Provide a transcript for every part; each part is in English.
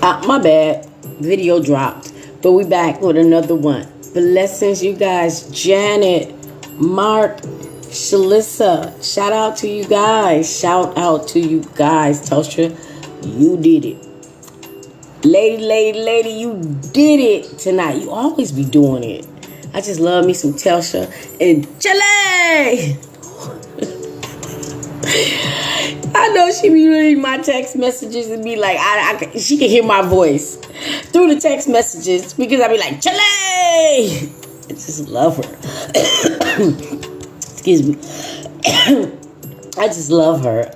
My bad. Video dropped. But we back with another one. Blessings, you guys. Janet, Mark, Shalissa. Shout out to you guys. Shout out to you guys. Telstra, you did it. Lady, you did it tonight. You always be doing it. I just love me some Telstra and Chile. I know she be reading my text messages and be like, she can hear my voice through the text messages because I be like, Chile! I just love her. Excuse me. I just love her.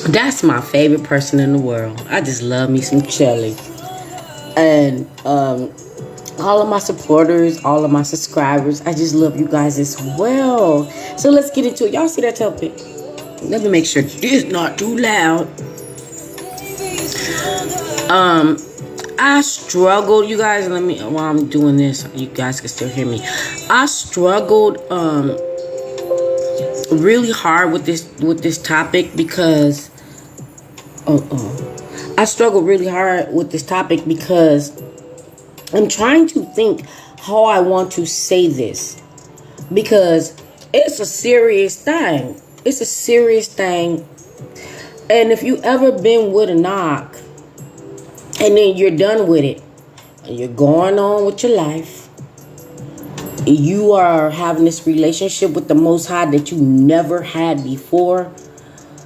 That's my favorite person in the world. I just love me some Chile. And all of my supporters, all of my subscribers, I just love you guys as well. So let's get into it. Y'all see that topic? Let me make sure it's not too loud. I struggled, you guys. While I'm doing this, you guys can still hear me. I struggled really hard with this topic because I struggled really hard with this topic because I'm trying to think how I want to say this, because it's a serious thing. It's a serious thing. And if you ever been with a knock and then you're done with it and you're going on with your life, you are having this relationship with the Most High that you never had before.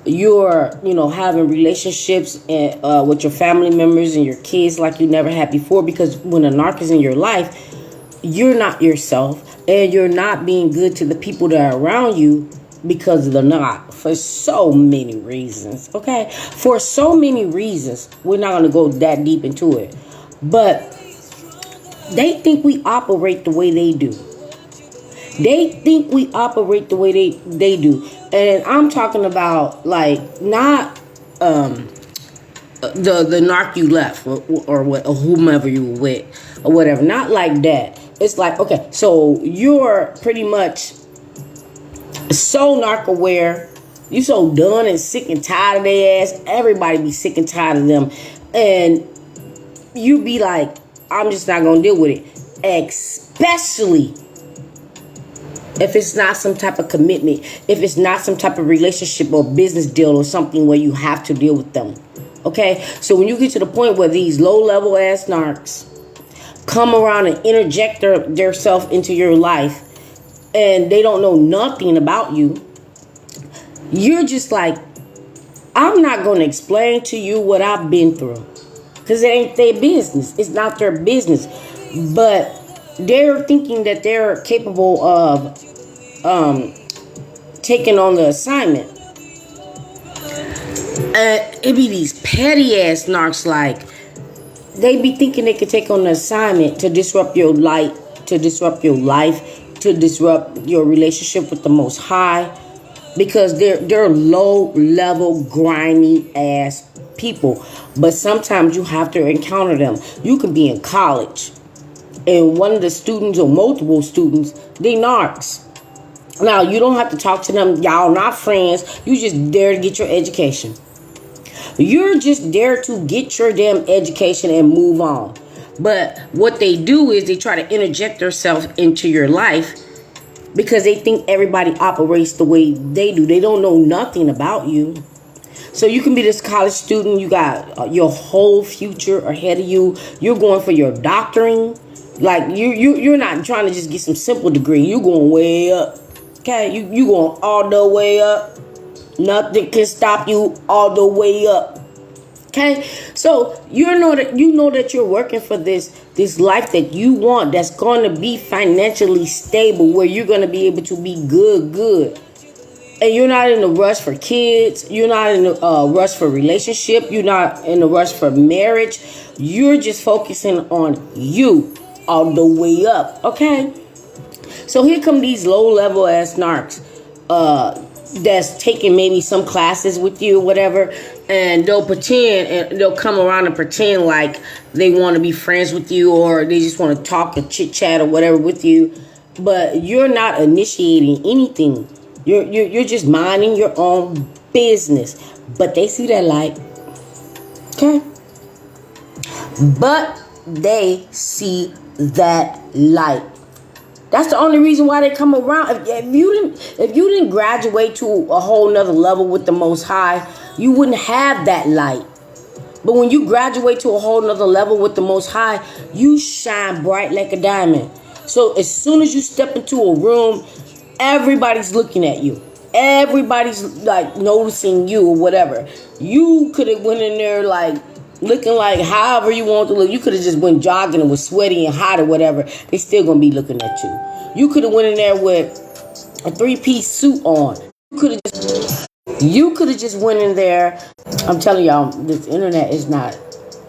You're, having relationships with your family members and your kids like you never had before, because when a narc is in your life, you're not yourself and you're not being good to the people that are around you because of the narc, for so many reasons. Okay, for so many reasons. We're not going to go that deep into it, but they think we operate the way they do. They think we operate the way they do. And I'm talking about, not the narc you left or whomever you were with or whatever. Not like that. It's like, okay, so you're pretty much so narc aware. You so done and sick and tired of their ass. Everybody be sick and tired of them. And you be like, I'm just not going to deal with it. Especially if it's not some type of commitment, if it's not some type of relationship or business deal or something where you have to deal with them. Okay? So when you get to the point where these low-level ass narcs come around and interject their self into your life and they don't know nothing about you, you're just like, I'm not going to explain to you what I've been through, because it ain't their business. It's not their business. But they're thinking that they're capable of taking on the assignment. It be these petty ass narcs, like they be thinking they could take on the assignment to disrupt your life, to disrupt your relationship with the Most High, because they're low level, grimy ass people. But sometimes you have to encounter them. You can be in college and one of the students or multiple students, they narcs. Now, you don't have to talk to them. Y'all not friends. You just there to get your education. You're just there to get your damn education and move on. But what they do is they try to interject themselves into your life because they think everybody operates the way they do. They don't know nothing about you. So you can be this college student. You got your whole future ahead of you. You're going for your doctoring. Like you're not trying to just get some simple degree. You're going way up. Okay, you going all the way up. Nothing can stop you all the way up. Okay, so you know that you're working for this life that you want, that's going to be financially stable, where you're going to be able to be good. And you're not in a rush for kids. You're not in a rush for relationship. You're not in a rush for marriage. You're just focusing on you all the way up. Okay. So here come these low level ass narcs that's taking maybe some classes with you or whatever, and they'll pretend and they'll come around and pretend like they want to be friends with you, or they just want to talk or chit chat or whatever with you, but you're not initiating anything. You're just minding your own business. But they see that light Okay? But they see that light. That's the only reason why they come around. If you didn't graduate to a whole nother level with the Most High, you wouldn't have that light. But when you graduate to a whole nother level with the Most High, you shine bright like a diamond. So as soon as you step into a room, everybody's looking at you. Everybody's like noticing you or whatever. You could have went in there like looking like however you want to look. You could have just went jogging and was sweaty and hot or whatever. They still gonna be looking at you. You could have went in there with a 3-piece suit on. You could have just went in there. I'm telling y'all, this internet is not.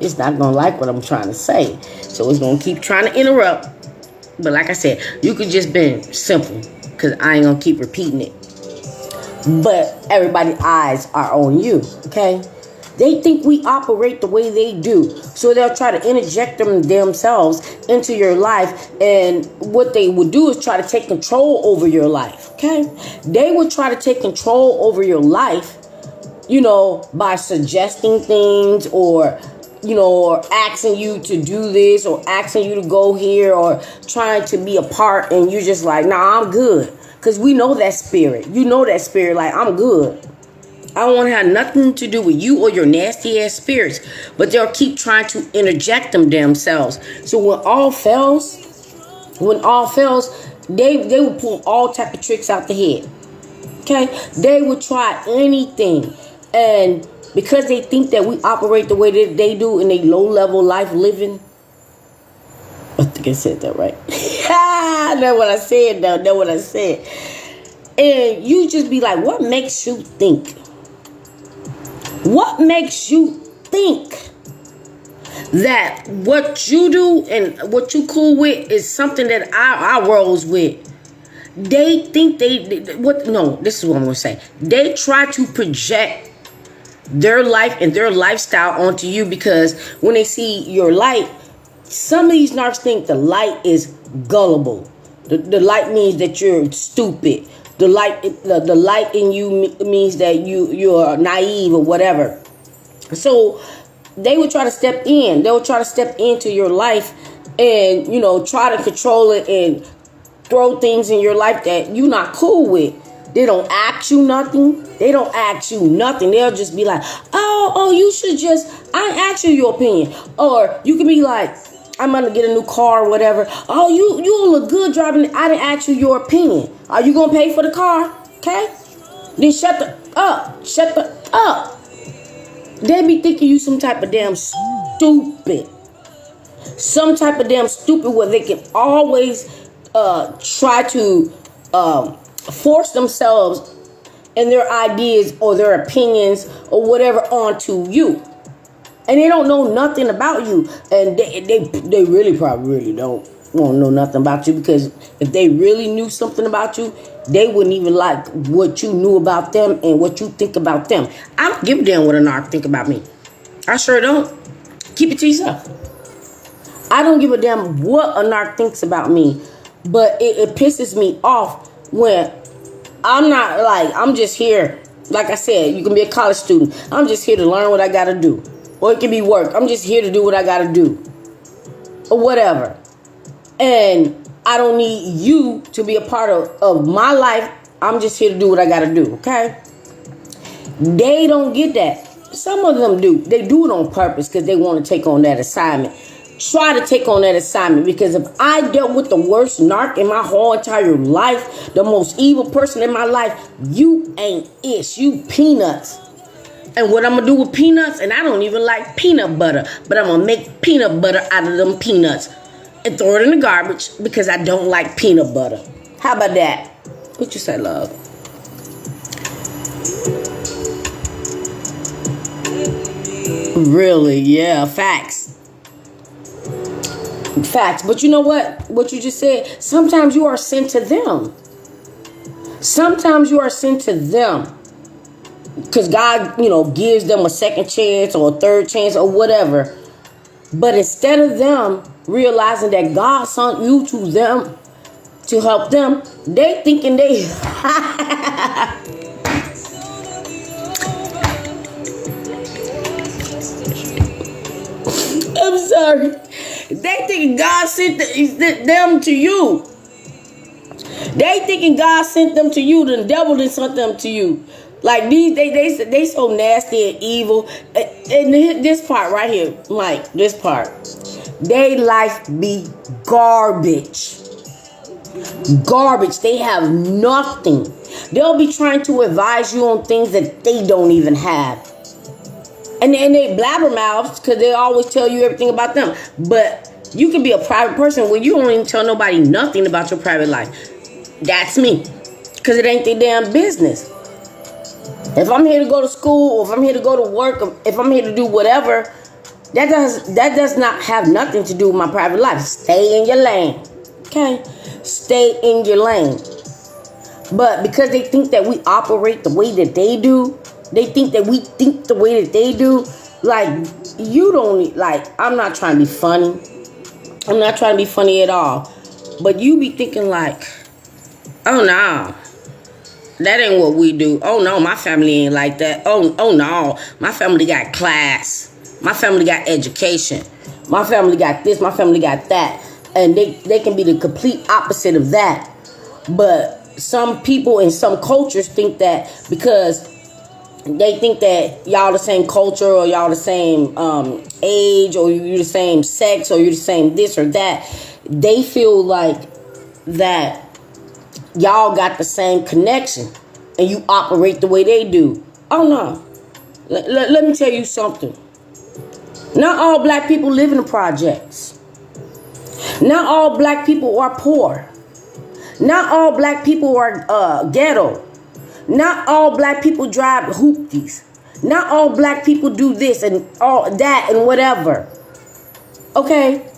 It's not gonna like what I'm trying to say. So it's gonna keep trying to interrupt. But like I said, you could just been simple, because I ain't gonna keep repeating it. But everybody's eyes are on you, okay? They think we operate the way they do. So they'll try to interject themselves into your life. And what they would do is try to take control over your life, okay? They would try to take control over your life, by suggesting things or asking you to do this or asking you to go here or trying to be a part. And you're just like, nah, I'm good. Because we know that spirit. You know that spirit, like, I'm good. I don't want to have nothing to do with you or your nasty ass spirits. But they'll keep trying to interject themselves. So when all fails, they will pull all type of tricks out the head. Okay? They will try anything. And because they think that we operate the way that they do in a low-level life living. I think I said that right. Know what I said, though. Know what I said. And you just be like, what makes you think? What makes you think that what you do and what you cool with is something that I rolls with? They think this is what I'm going to say. They try to project their life and their lifestyle onto you because when they see your light, some of these narcs think the light is gullible. The light means that you're stupid. The light in you means that you're naive or whatever. So they would try to step in. They would try to step into your life and, try to control it and throw things in your life that you're not cool with. They don't ask you nothing. They'll just be like, oh, you should I ask you your opinion. Or you can be like, I'm going to get a new car or whatever. Oh, you look good driving. I didn't ask you your opinion. Are you going to pay for the car? Okay? Then shut the up. They be thinking you some type of damn stupid. Some type of damn stupid where they can always try to force themselves and their ideas or their opinions or whatever onto you. And they don't know nothing about you. And they really probably really don't want to know nothing about you, because if they really knew something about you, they wouldn't even like what you knew about them and what you think about them. I don't give a damn what a narc think about me. I sure don't. Keep it to yourself. I don't give a damn what a narc thinks about me. But it pisses me off when I'm just here. Like I said, you can be a college student. I'm just here to learn what I got to do. Or it can be work. I'm just here to do what I got to do. Or whatever. And I don't need you to be a part of my life. I'm just here to do what I got to do. Okay? They don't get that. Some of them do. They do it on purpose because they want to take on that assignment. Try to take on that assignment, because if I dealt with the worst narc in my whole entire life, the most evil person in my life, you ain't ish. You peanuts. And what I'm going to do with peanuts, and I don't even like peanut butter, but I'm going to make peanut butter out of them peanuts and throw it in the garbage because I don't like peanut butter. How about that? What you say, love? Really? Yeah, facts. Facts. But you know what you just said? Sometimes you are sent to them. Sometimes you are sent to them. Because God, gives them a second chance or a third chance or whatever. But instead of them realizing that God sent you to them to help them, they thinking they... sorry. They thinking God sent them to you. They thinking God sent them to you. The devil didn't send them to you. Like these, they so nasty and evil. And this part right here, Mike, this part, they life be garbage. Garbage. They have nothing. They'll be trying to advise you on things that they don't even have. And they blabbermouths because they always tell you everything about them. But you can be a private person where you don't even tell nobody nothing about your private life. That's me. Because it ain't their damn business. If I'm here to go to school, or if I'm here to go to work, or if I'm here to do whatever, that does not have nothing to do with my private life. Stay in your lane. Okay? Stay in your lane. But because they think that we operate the way that they do, they think that we think the way that they do, like, you don't, like, I'm not trying to be funny. I'm not trying to be funny at all. But you be thinking like, oh, no. That ain't what we do. Oh, no, my family ain't like that. Oh, no, my family got class. My family got education. My family got this. My family got that. And they can be the complete opposite of that. But some people in some cultures think that because they think that y'all the same culture or y'all the same age or you're the same sex or you're the same this or that, they feel like that y'all got the same connection and you operate the way they do. Oh, no. Let me tell you something. Not all black people live in the projects. Not all black people are poor. Not all black people are ghetto. Not all black people drive hoopties. Not all black people do this and all that and whatever. Okay?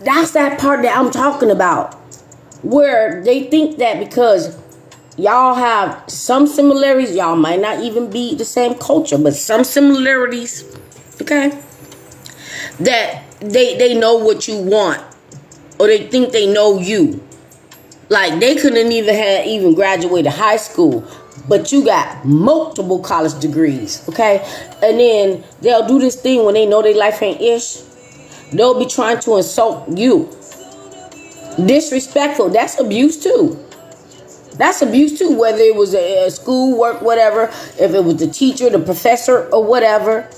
That's that part that I'm talking about. Where they think that because y'all have some similarities, y'all might not even be the same culture, but some similarities, okay? That they know what you want. Or they think they know you. Like they couldn't even graduated high school. But you got multiple college degrees, okay? And then they'll do this thing when they know their life ain't ish. They'll be trying to insult you. Disrespectful. That's abuse too. That's abuse too. Whether it was a school work, whatever. If it was the teacher, the professor, or whatever.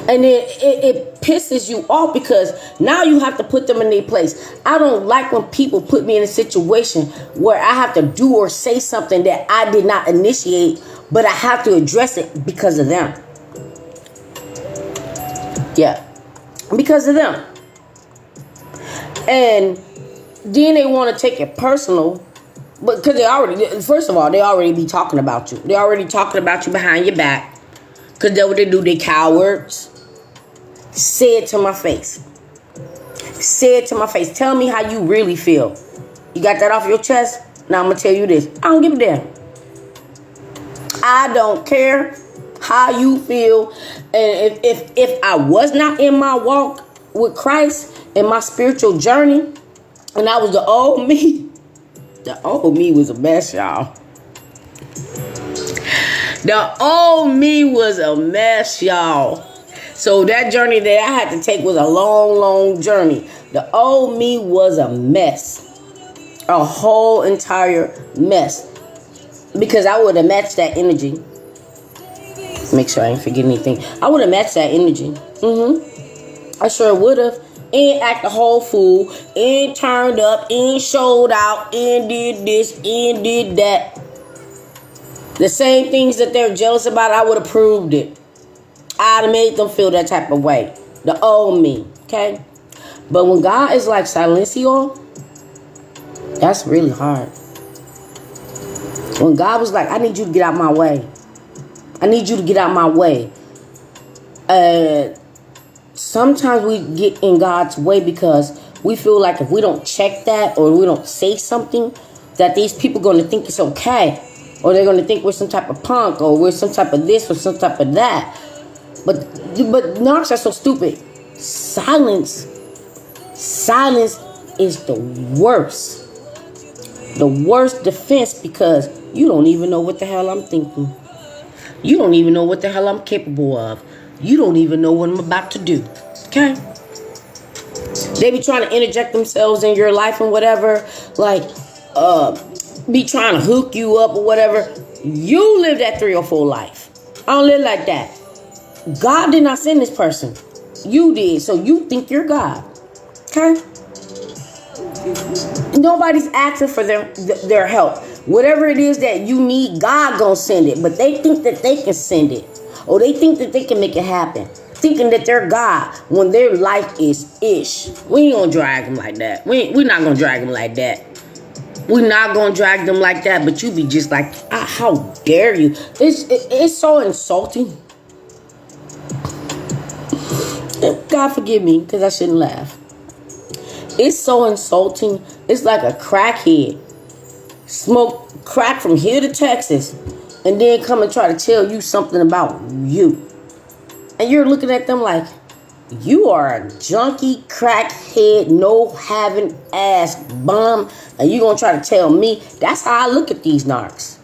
And then it pisses you off because now you have to put them in their place. I don't like when people put me in a situation where I have to do or say something that I did not initiate, but I have to address it because of them. Yeah. Because of them. And then they want to take it personal. But because first of all, they already be talking about you. They already talking about you behind your back. Because that's what they do. They cowards. Say it to my face. Say it to my face. Tell me how you really feel. You got that off your chest? Now I'm going to tell you this. I don't give a damn. I don't care how you feel. And if I was not in my walk with Christ, in my spiritual journey, and I was the old me, the old me was a mess, y'all. The old me was a mess, y'all. So that journey that I had to take was a long, long journey. The old me was a mess. A whole entire mess. Because I would have matched that energy. Make sure I ain't forget anything. I would have matched that energy. I sure would have. And act a whole fool. And turned up. And showed out. And did this. And did that. The same things that they're jealous about, I would have proved it. I'd have made them feel that type of way. The old me. Okay? But when God is like silencio, that's really hard. When God was like, I need you to get out my way. I need you to get out my way. Sometimes we get in God's way because we feel like if we don't check that or we don't say something, that these people are going to think it's okay. Or they're going to think we're some type of punk or we're some type of this or some type of that. But narcs are so stupid. Silence is the worst. The worst defense because you don't even know what the hell I'm thinking. You don't even know what the hell I'm capable of. You don't even know what I'm about to do. Okay? They be trying to interject themselves in your life and whatever. Like, be trying to hook you up or whatever. You live that 304 life. I don't live like that. God did not send this person. You did. So you think you're God. Okay? Nobody's asking for their help. Whatever it is that you need, God gonna send it. But they think that they can send it. Or they think that they can make it happen. Thinking that they're God when their life is ish. We ain't gonna drag them like that. We're not gonna drag them like that. We're not gonna drag them like that. But you be just like, how dare you? It's so insulting. God forgive me, because I shouldn't laugh. It's so insulting. It's like a crackhead smoke crack from here to Texas and then come and try to tell you something about you. And you're looking at them like, you are a junkie, crackhead, no having ass bum, and you gonna try to tell me? That's how I look at these narcs.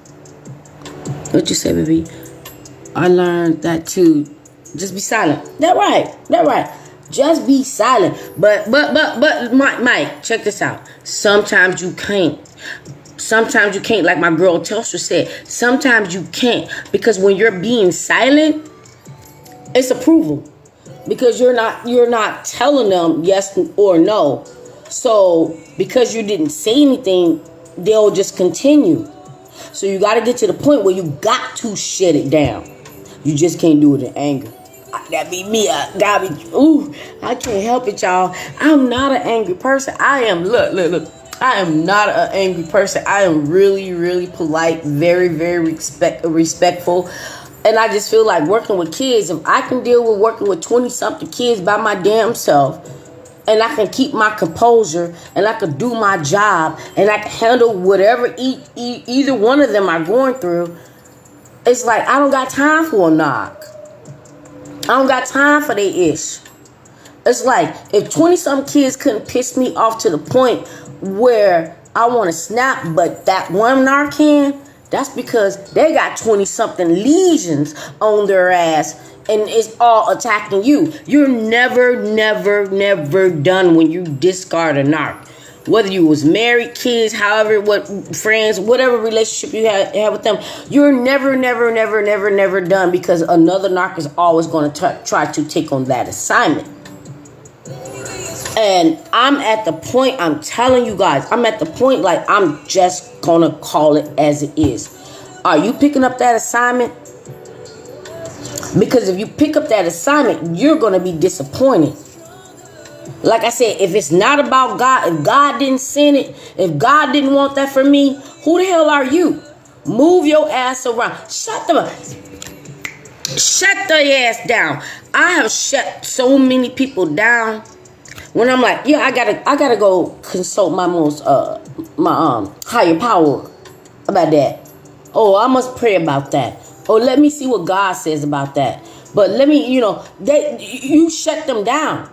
What you say, baby? I learned that too. Just be silent. That right. Just be silent. But, Mike, check this out. Sometimes you can't. Sometimes you can't, like my girl Telstra said. Sometimes you can't. Because when you're being silent, it's approval. Because you're not telling them yes or no. So, because you didn't say anything, they'll just continue. So you got to get to the point where you got to shut it down. You just can't do it in anger. That be me. I can't help it, y'all. I'm not an angry person. I am, look. I am not an angry person. I am really, really polite, very, very respectful. And I just feel like working with kids, if I can deal with working with 20-something kids by my damn self, and I can keep my composure, and I can do my job, and I can handle whatever either one of them are going through, it's like I don't got time for a knock. I don't got time for their ish. It's like if 20-something kids couldn't piss me off to the point where I want to snap, but that one narc can, that's because they got 20-something lesions on their ass and it's all attacking you. You're never done when you discard a narc. Whether you was married, kids, however, what friends, whatever relationship you have with them, you're never done because another narc is always going to try to take on that assignment. And I'm at the point, I'm telling you guys, I'm at the point like I'm just going to call it as it is. Are you picking up that assignment? Because if you pick up that assignment, you're going to be disappointed. Like I said, if it's not about God, if God didn't send it, if God didn't want that for me, who the hell are you? Move your ass around. Shut the ass down. I have shut so many people down when I'm like, yeah, I gotta go consult my higher power about that. Oh, I must pray about that. Oh, let me see what God says about that. But let me, you shut them down.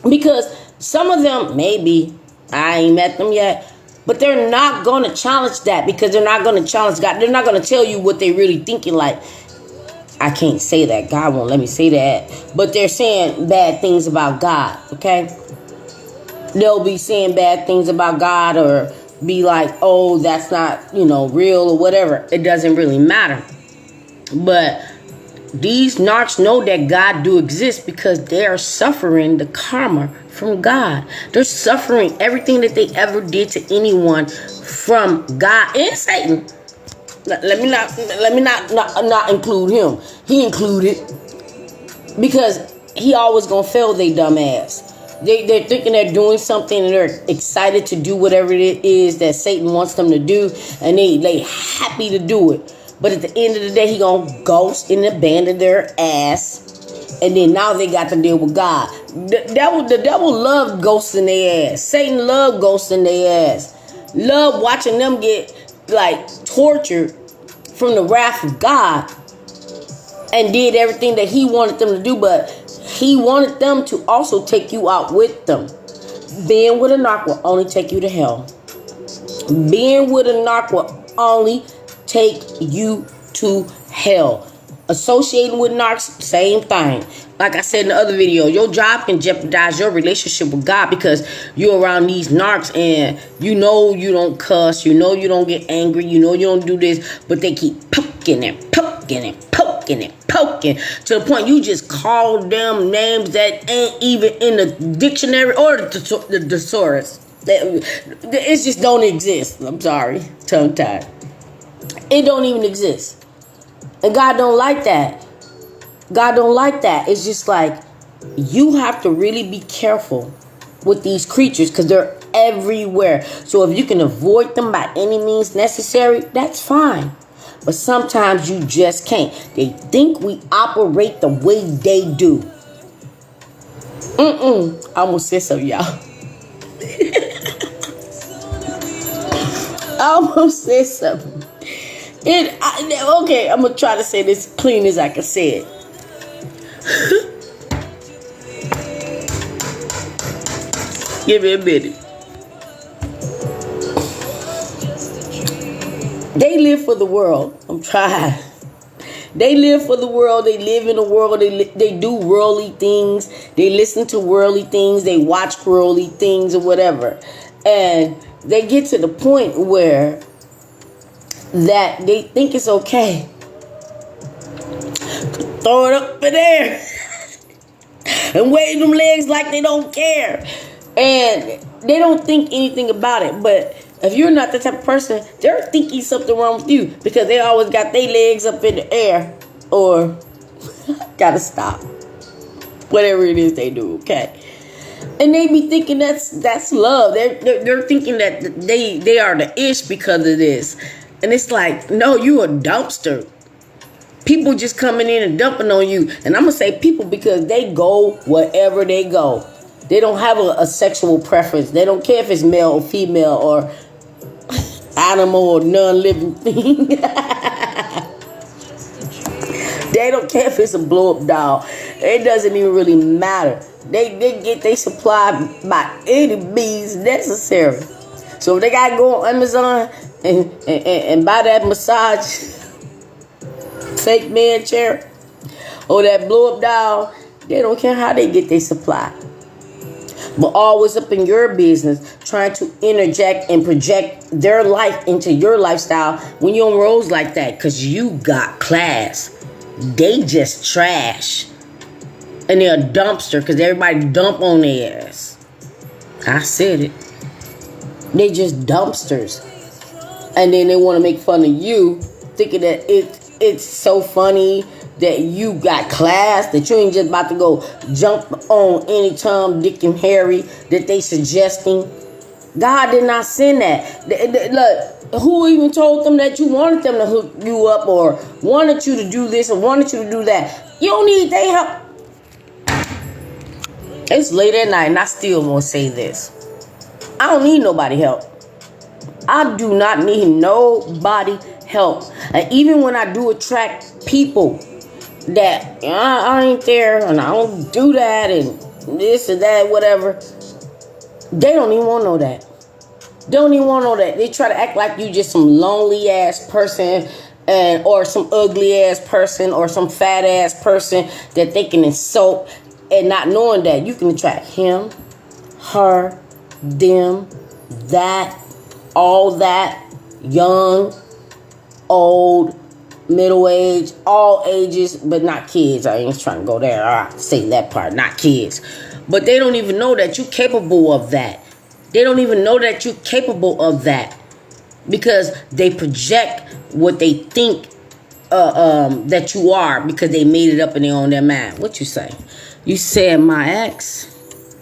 Because some of them, maybe, I ain't met them yet, but they're not going to challenge that because they're not going to challenge God. They're not going to tell you what they really thinking like. I can't say that. God won't let me say that. But they're saying bad things about God, okay? They'll be saying bad things about God or be like, oh, that's not, real or whatever. It doesn't really matter. But these narcs know that God do exist because they are suffering the karma from God. They're suffering everything that they ever did to anyone from God and Satan. Let me not include him. He included because he always gonna fail they dumb ass. They're thinking they're doing something and they're excited to do whatever it is that Satan wants them to do, and they happy to do it. But at the end of the day, he gonna ghost and abandon their ass. And then now they got to deal with God. The devil loved ghosting their ass. Satan loved ghosting their ass. Loved watching them get tortured from the wrath of God. And did everything that he wanted them to do. But he wanted them to also take you out with them. Being with a narc will only take you to hell. Being with a narc will only take you to hell. Associating with narcs, same thing. Like I said in the other video, your job can jeopardize your relationship with God because you're around these narcs and you know you don't cuss, you know you don't get angry, you know you don't do this, but they keep poking and poking and poking and poking to the point you just call them names that ain't even in the dictionary or the thesaurus. It just don't exist. I'm sorry, tongue tied. It don't even exist. And God don't like that. God don't like that. It's just like you have to really be careful with these creatures because they're everywhere. So if you can avoid them by any means necessary, that's fine. But sometimes you just can't. They think we operate the way they do. I almost said something, y'all. I almost said something. Okay, I'm going to try to say this clean as I can say it. Give me a minute. They live for the world. I'm trying. They live for the world. They live in the world. They do worldly things. They listen to worldly things. They watch worldly things or whatever. And they get to the point where that they think it's okay. Throw it up in there and wave them legs like they don't care. And they don't think anything about it. But if you're not the type of person, they're thinking something wrong with you because they always got their legs up in the air or gotta stop. Whatever it is they do, okay? And they be thinking that's love. They're thinking that they are the ish because of this. And it's like, no, you a dumpster. People just coming in and dumping on you. And I'm going to say people because they go wherever they go. They don't have a sexual preference. They don't care if it's male or female or animal or non-living thing. They don't care if it's a blow-up doll. It doesn't even really matter. They get their supply by any means necessary. So if they got to go on Amazon and buy that massage fake man chair or that blow-up doll, they don't care how they get their supply. But always up in your business, trying to interject and project their life into your lifestyle when you're on roads like that, because you got class. They just trash. And they're a dumpster because everybody dump on their ass. I said it. They just dumpsters. And then they want to make fun of you, thinking that it's so funny that you got class, that you ain't just about to go jump on any Tom, Dick, and Harry that they suggesting. God did not send that. Look, who even told them that you wanted them to hook you up or wanted you to do this or wanted you to do that? You don't need their help. It's late at night and I still won't say this. I don't need nobody help. I do not need nobody help. And even when I do attract people that I ain't there and I don't do that and this and that, whatever, they don't even want to know that. They don't even want to know that. They try to act like you just some lonely ass person and or some ugly ass person or some fat ass person that they can insult, and not knowing that you can attract him, her, them, that, all that, young, old, middle age, all ages, but not kids. I ain't trying to go there. I say that part, not kids. But they don't even know that you're capable of that. They don't even know that you're capable of that because they project what they think that you are because they made it up in their mind. What you say? You said my ex.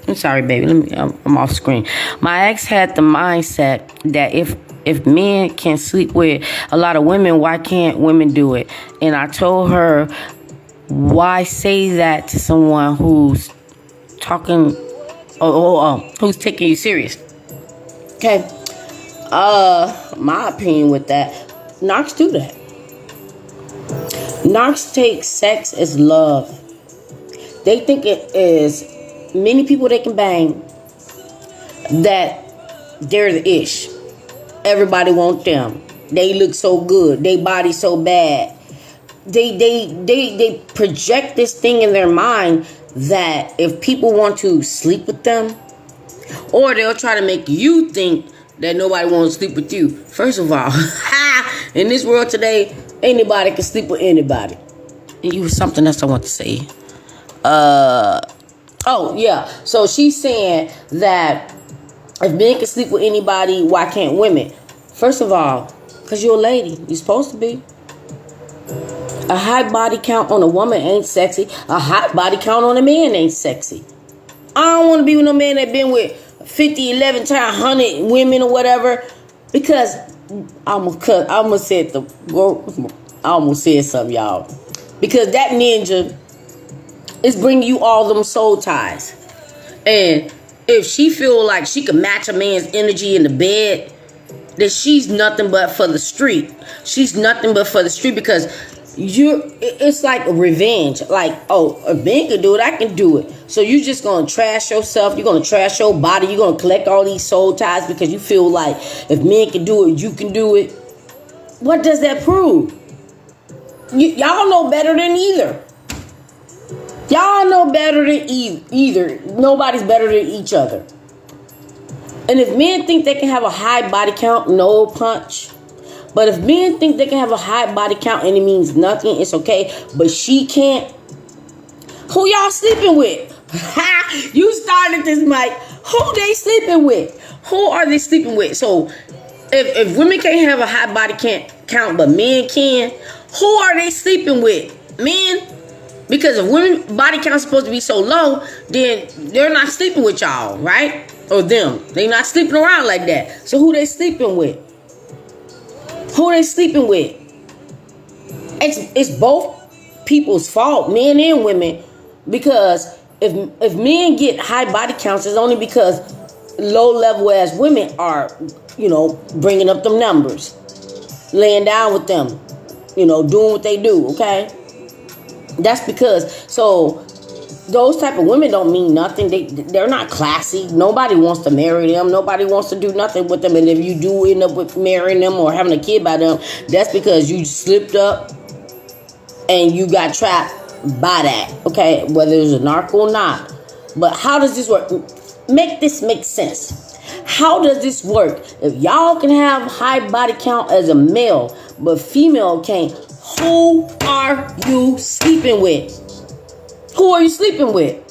I'm sorry, baby. I'm off screen. My ex had the mindset that if men can sleep with a lot of women, why can't women do it? And I told her, why say that to someone who's talking, who's taking you serious? Okay. My opinion with that, narcs do that. Narcs take sex as love. They think it is many people they can bang that they're the ish. Everybody want them. They look so good. They body so bad. they project this thing in their mind that if people want to sleep with them, or they'll try to make you think that nobody wants to sleep with you. First of all, in this world today, anybody can sleep with anybody. And you something else I want to say. Oh yeah. So she's saying that if men can sleep with anybody, why can't women? First of all, because you're a lady. You're supposed to be. A high body count on a woman ain't sexy. A high body count on a man ain't sexy. I don't want to be with no man that been with 50, 11 times, 100 women or whatever. Because I almost said something, y'all. Because that ninja is bringing you all them soul ties. And if she feel like she can match a man's energy in the bed, then she's nothing but for the street. She's nothing but for the street because it's like a revenge. Like, oh, if men can do it, I can do it. So you just gonna trash yourself. You're gonna trash your body. You're gonna collect all these soul ties because you feel like if men can do it, you can do it. What does that prove? Y'all know better than either. Y'all know better than either. Nobody's better than each other. And if men think they can have a high body count, no punch. But if men think they can have a high body count and it means nothing, it's okay. But she can't. Who y'all sleeping with? You started this, Mike. Who they sleeping with? Who are they sleeping with? So if women can't have a high body count, but men can, who are they sleeping with? Men? Because if women's body count is supposed to be so low, then they're not sleeping with y'all, right? Or them. They not sleeping around like that. So who they sleeping with? Who they sleeping with? It's both people's fault, men and women. Because if men get high body counts, it's only because low level ass women are, bringing up them numbers. Laying down with them. Doing what they do, okay? That's because, so those type of women don't mean nothing. They're not classy. Nobody wants to marry them. Nobody wants to do nothing with them. And if you do end up with marrying them or having a kid by them, that's because you slipped up and you got trapped by that. Okay, whether it's a narco or not. But how does this work? Make this make sense. How does this work? If y'all can have high body count as a male, but female can't, who are you sleeping with? Who are you sleeping with?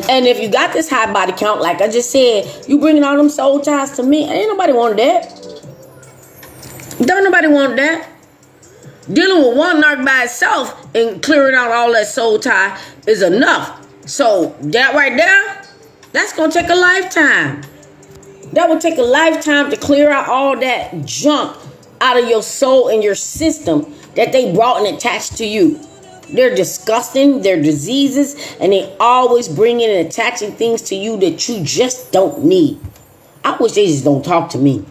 And if you got this high body count, like I just said, you bringing all them soul ties to me. Ain't nobody want that. Don't nobody want that. Dealing with one narc by itself and clearing out all that soul tie is enough. So that right there, that's going to take a lifetime. That would take a lifetime to clear out all that junk out of your soul and your system that they brought and attached to you. They're disgusting, they're diseases, and they always bring in and attaching things to you that you just don't need. I wish they just don't talk to me.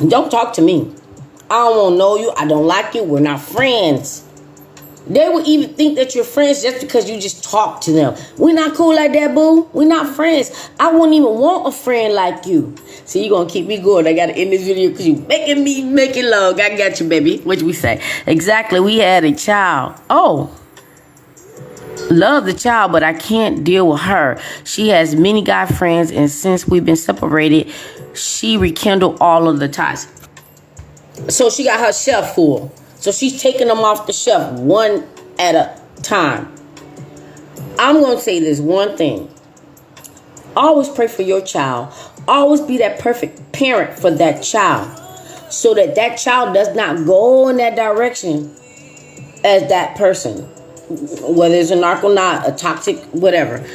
Don't talk to me. I don't want to know you. I don't like you. We're not friends. They would even think that you're friends just because you just talk to them. We're not cool like that, boo. We're not friends. I wouldn't even want a friend like you. So you're going to keep me going. I got to end this video because you're making me make it long. I got you, baby. What we say? Exactly. We had a child. Oh. Love the child, but I can't deal with her. She has many guy friends, and since we've been separated, she rekindled all of the ties. So she got her shelf full. So she's taking them off the shelf one at a time. I'm going to say this one thing. Always pray for your child. Always be that perfect parent for that child. So that that child does not go in that direction as that person. Whether it's a narco, not a toxic, whatever.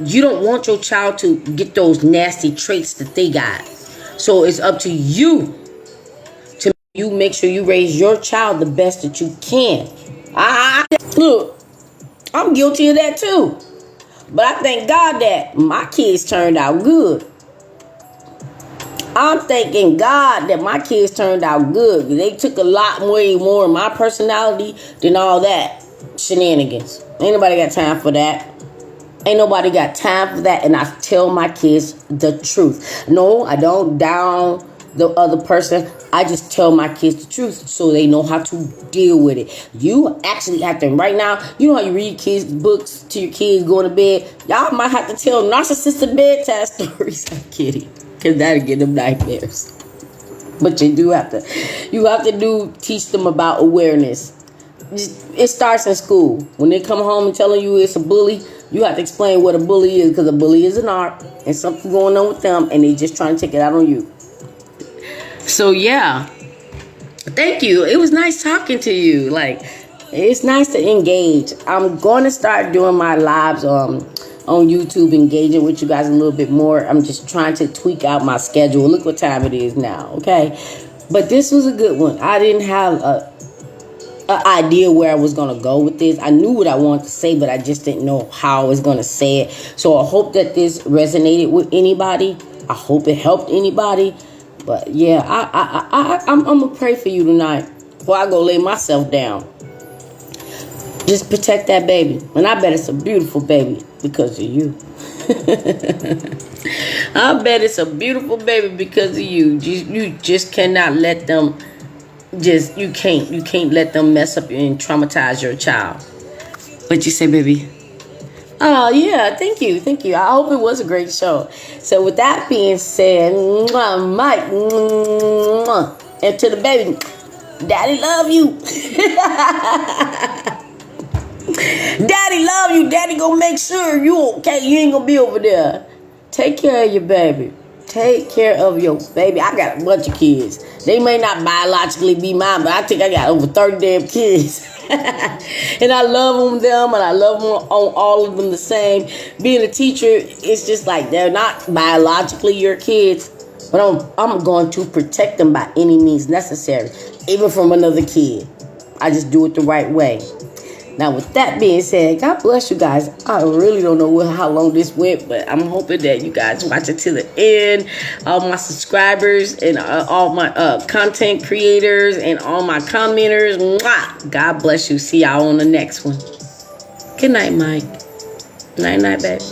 You don't want your child to get those nasty traits that they got. So it's up to you. You make sure you raise your child the best that you can. Look, I'm guilty of that too. But I thank God that my kids turned out good. I'm thanking God that my kids turned out good. They took a lot way more of my personality than all that shenanigans. Ain't nobody got time for that. Ain't nobody got time for that. And I tell my kids the truth. No, I don't down the other person. I just tell my kids the truth so they know how to deal with it. You actually have to, right now, you know how you read kids books to your kids going to bed? Y'all might have to tell narcissistic bedtime stories. I'm kidding. Because that'll give them nightmares. But you have to teach them about awareness. It starts in school. When they come home and telling you it's a bully, you have to explain what a bully is, because a bully is an art and something going on with them, and they just trying to take it out on you. So yeah, thank you. It was nice talking to you. Like, it's nice to engage. I'm going to start doing my lives on YouTube, engaging with you guys a little bit more. I'm just trying to tweak out my schedule. Look what time it is now. Okay, but this was a good one. I didn't have an idea where I was going to go with this. I knew what I wanted to say, but I just didn't know how I was going to say it. So I hope that this resonated with anybody. I hope it helped anybody. But yeah, I'm gonna pray for you tonight before I go lay myself down. Just protect that baby, and I bet it's a beautiful baby because of you. I bet it's a beautiful baby because of you. You just cannot let them. You can't let them mess up and traumatize your child. What you say, baby? Oh, yeah. Thank you. I hope it was a great show. So with that being said, Mike, and to the baby, Daddy love you. Daddy love you. Daddy gonna make sure you okay. You ain't gonna be over there. Take care of your baby. Take care of your baby. I got a bunch of kids. They may not biologically be mine, but I think I got over 30 damn kids. And I love them, and I love them on all of them the same. Being a teacher, it's just like they're not biologically your kids, but I'm going to protect them by any means necessary, even from another kid. I just do it the right way. Now, with that being said, God bless you guys. I really don't know how long this went, but I'm hoping that you guys watch it to the end. All my subscribers and all my content creators and all my commenters. Mwah! God bless you. See y'all on the next one. Good night, Mike. Night, baby.